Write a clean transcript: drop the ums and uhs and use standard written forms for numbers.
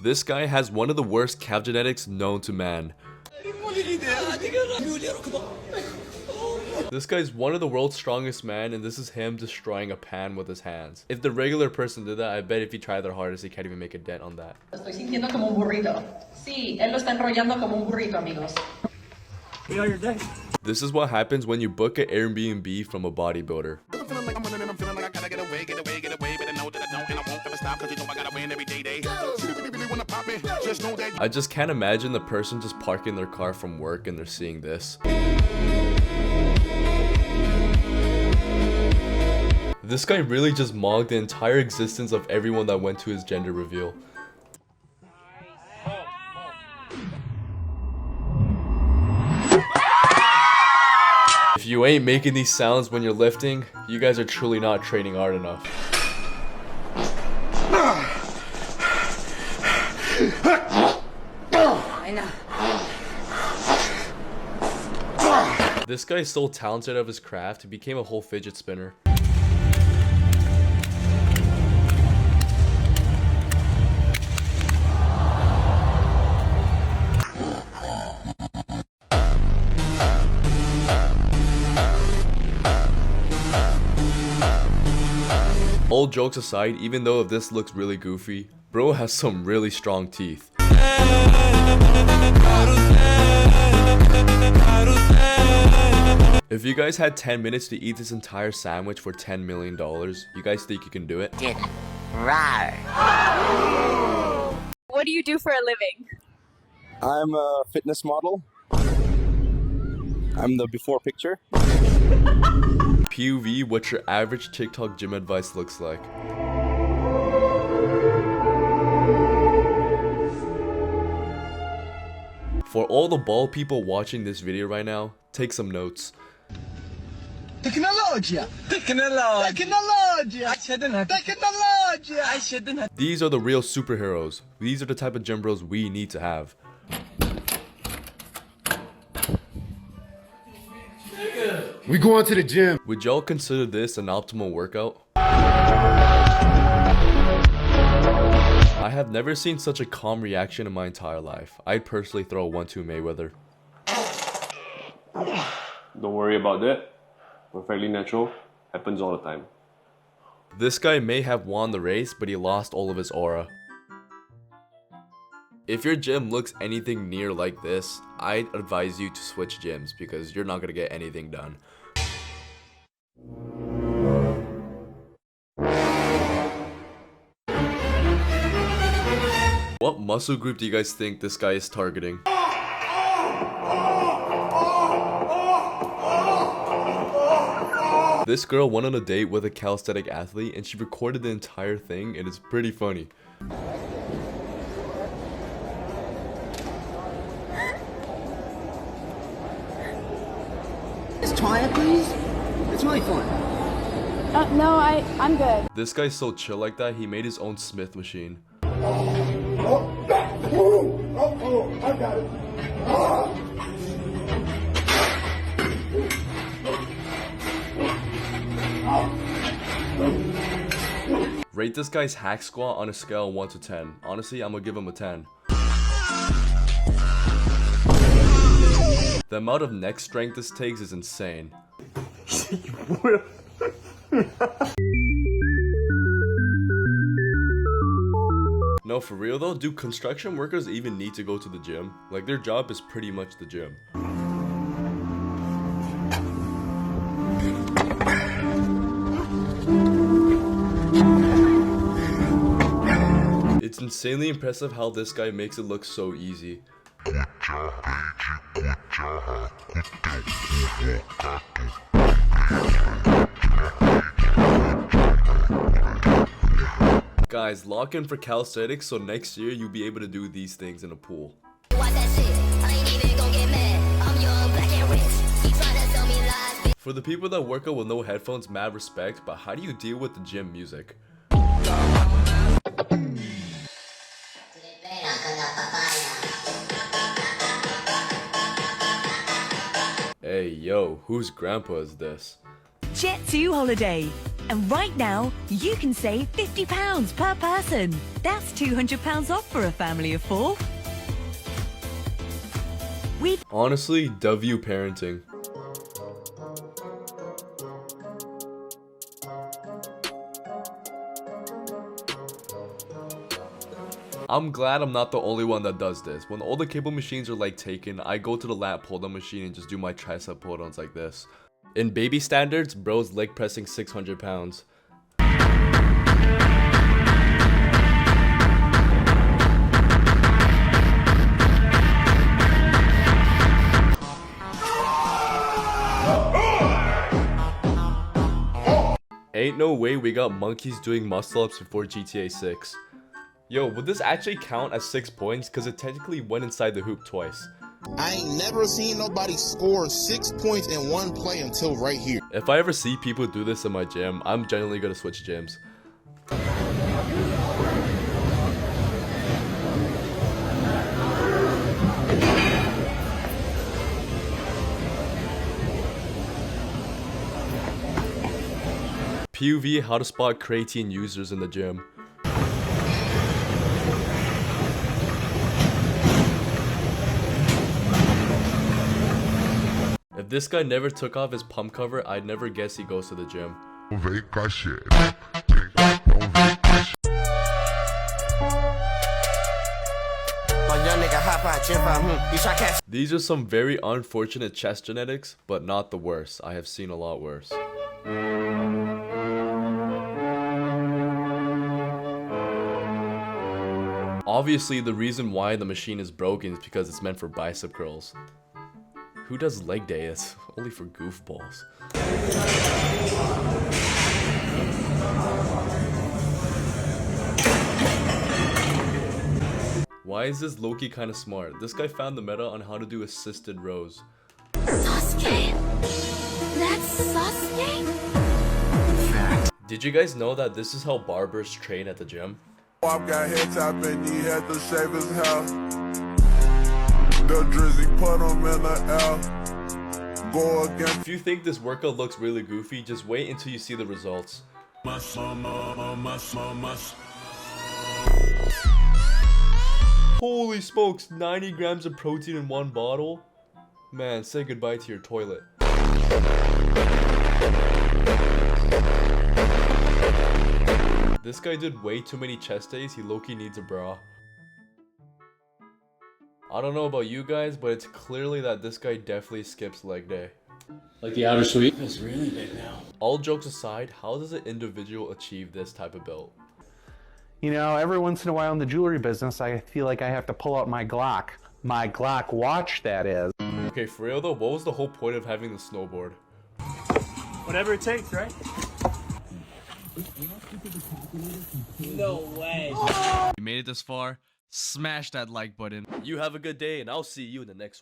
This guy has one of the worst calf genetics known to man. This guy's one of the world's strongest men, and this is him destroying a pan with his hands. If the regular person did that, I bet if he tried their hardest, he can't even make a dent on that. Estoy sintiendo como un burrito. Sí, él lo está enrollando como un burrito, amigos. This is what happens when you book an Airbnb from a bodybuilder. I just can't imagine the person just parking their car from work and they're seeing this. This guy really just mocked the entire existence of everyone that went to his gender reveal. If you ain't making these sounds when you're lifting, you guys are truly not training hard enough. I know. This guy is so talented of his craft, he became a whole fidget spinner. All jokes aside, even though this looks really goofy, bro has some really strong teeth. If you guys had 10 minutes to eat this entire sandwich for $10 million, you guys think you can do it? What do you do for a living? I'm a fitness model. I'm the before picture. POV, what your average TikTok gym advice looks like. For all the bald people watching this video right now, take some notes. Technologia! Technologia! Technologia! These are the real superheroes. These are the type of gym bros we need to have. We going to the gym. Would y'all consider this an optimal workout? I have never seen such a calm reaction in my entire life. I'd personally throw a 1-2 Mayweather. Don't worry about that. Perfectly natural. Happens all the time. This guy may have won the race, but he lost all of his aura. If your gym looks anything near like this, I'd advise you to switch gyms because you're not gonna get anything done. What muscle group do you guys think this guy is targeting? This girl went on a date with a calisthenic athlete and she recorded the entire thing and it's pretty funny. Just try it, please. It's really fun. No, I'm good. This guy's so chill like that, he made his own Smith machine. I got it. Rate this guy's hack squat on a scale of 1 to 10. Honestly, I'm gonna give him a 10. The amount of neck strength this takes is insane. No, for real though, do construction workers even need to go to the gym? Like, their job is pretty much the gym. It's insanely impressive how this guy makes it look so easy. Guys, lock in for calisthenics so next year you'll be able to do these things in a pool. For the people that work out with no headphones, mad respect, but how do you deal with the gym music? Hey yo, whose grandpa is this? Jet2 holiday. And right now, you can save £50 per person. That's £200 off for a family of 4. Honestly, W parenting. I'm glad I'm not the only one that does this. When all the cable machines are like taken, I go to the lat pull down machine and just do my tricep pull downs like this. In baby standards, bro's leg pressing 600 pounds. Ain't no way we got monkeys doing muscle ups before GTA 6. Yo, would this actually count as 6 points? Cause it technically went inside the hoop twice. I ain't never seen nobody score 6 points in one play until right here. If I ever see people do this in my gym, I'm genuinely gonna switch gyms. POV, how to spot creatine users in the gym. If this guy never took off his pump cover, I'd never guess he goes to the gym. These are some very unfortunate chest genetics, but not the worst. I have seen a lot worse. Obviously, the reason why the machine is broken is because it's meant for bicep curls. Who does leg day? It's only for goofballs. Why is this Loki kind of smart? This guy found the meta on how to do assisted rows. Sasuke? That's Sasuke? Did you guys know that this is how barbers train at the gym? I've got head top and he had to shave his hair. The drizzy put him in the air. Go again. If you think this workout looks really goofy, just wait until you see the results. Holy smokes, 90 grams of protein in one bottle? Man, say goodbye to your toilet. This guy did way too many chest days, he low-key needs a bra. I don't know about you guys, but it's clearly that this guy definitely skips leg day. Like the outer suite is really big now. All jokes aside, how does an individual achieve this type of build? You know, every once in a while in the jewelry business, I feel like I have to pull out my Glock. My Glock watch, that is. Okay, for real though, what was the whole point of having the snowboard? Whatever it takes, right? No way. You made it this far, smash that like button. You have a good day and I'll see you in the next one.